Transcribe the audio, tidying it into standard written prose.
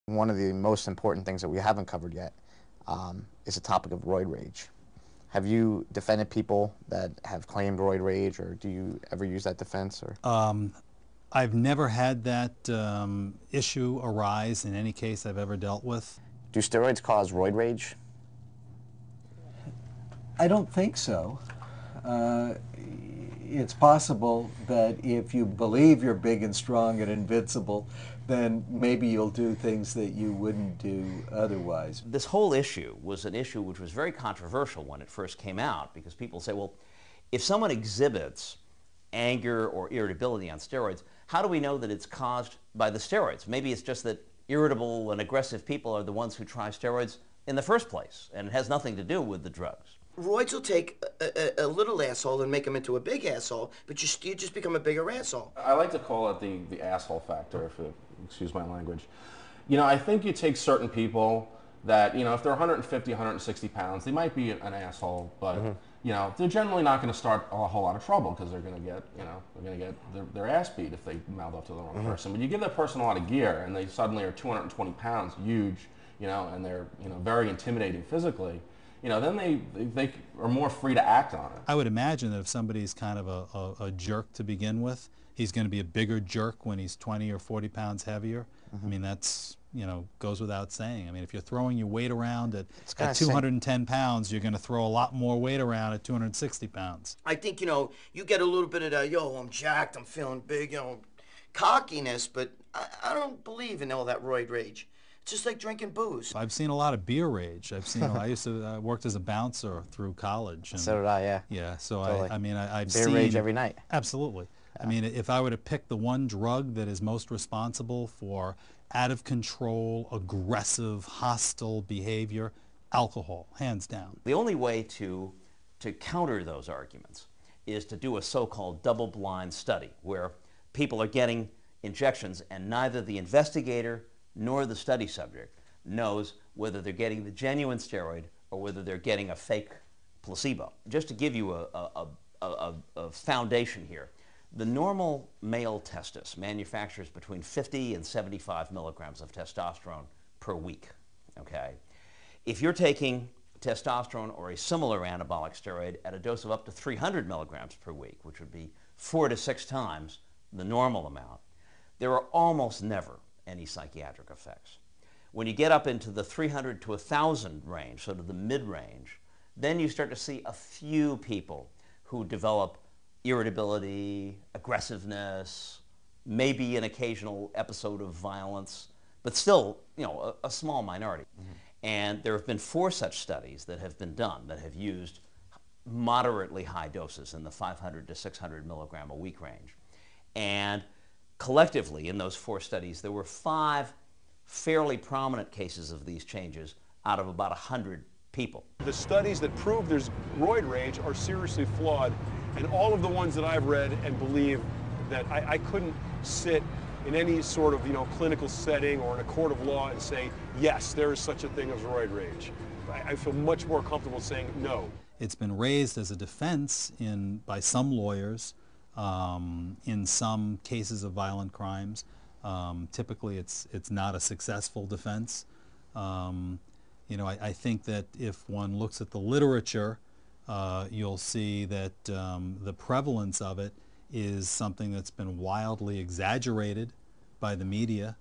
One of the most important things that we haven't covered yet is the topic of roid rage. Have you defended people that have claimed roid rage, or do you ever use that defense? Or I've never had that issue arise in any case I've ever dealt with. do steroids cause roid rage? I don't think so. It's possible that if you believe you're big and strong and invincible, then maybe you'll do things that you wouldn't do otherwise. This whole issue was an issue which was very controversial when it first came out, because people say, well, if someone exhibits anger or irritability on steroids, how do we know that it's caused by the steroids? Maybe it's just that irritable and aggressive people are the ones who try steroids in the first place, and it has nothing to do with the drugs. Roids will take a little asshole and make him into a big asshole, but you just become a bigger asshole. I like to call it the asshole factor, if you excuse my language. You know, I think you take certain people that, you know, if they're 150, 160 pounds, they might be an asshole, but, you know, they're generally not going to start a whole lot of trouble because they're going to get, you know, they're going to get their ass beat if they mouth off to the wrong person. But you give that person a lot of gear and they suddenly are 220 pounds, huge, you know, and they're, you know, very intimidating physically, you know, then they are more free to act on it. I would imagine that if somebody's kind of a jerk to begin with, he's going to be a bigger jerk when he's 20 or 40 pounds heavier. I mean, that's, you know, goes without saying. I mean, if you're throwing your weight around at 210 pounds, you're going to throw a lot more weight around at 260 pounds. I think, you know, you get a little bit of that, yo, I'm jacked, I'm feeling big, you know, cockiness, but I don't believe in all that roid rage. It's just like drinking booze. I've seen a lot of beer rage. I've seen. I used to worked as a bouncer through college. And, So did I, yeah. yeah. So Totally. I mean, I've Beer seen rage every night. Absolutely. I mean, if I were to pick the one drug that is most responsible for out of control, aggressive, hostile behavior, alcohol, hands down. The only way to counter those arguments is to do a so-called double-blind study where people are getting injections and neither the investigator nor the study subject knows whether they're getting the genuine steroid or whether they're getting a fake placebo. Just to give you a foundation here, the normal male testis manufactures between 50 and 75 milligrams of testosterone per week, okay? If you're taking testosterone or a similar anabolic steroid at a dose of up to 300 milligrams per week, which would be 4 to 6 times the normal amount, there are almost never any psychiatric effects. When you get up into the 300 to 1,000 range, sort of the mid-range, then you start to see a few people who develop irritability, aggressiveness, maybe an occasional episode of violence, but still, you know, a small minority. And there have been 4 such studies that have been done that have used moderately high doses in the 500 to 600 milligram a week range. And collectively, in those 4 studies, there were 5 fairly prominent cases of these changes out of about 100 people. The studies that prove there's roid rage are seriously flawed, and all of the ones that I've read and believe that I couldn't sit in any sort of, you know, clinical setting or in a court of law and say, yes, there is such a thing as roid rage. I feel much more comfortable saying no. It's been raised as a defense by some lawyers in some cases of violent crimes. Typically, it's not a successful defense. You know, I think that if one looks at the literature, you'll see that the prevalence of it is something that's been wildly exaggerated by the media.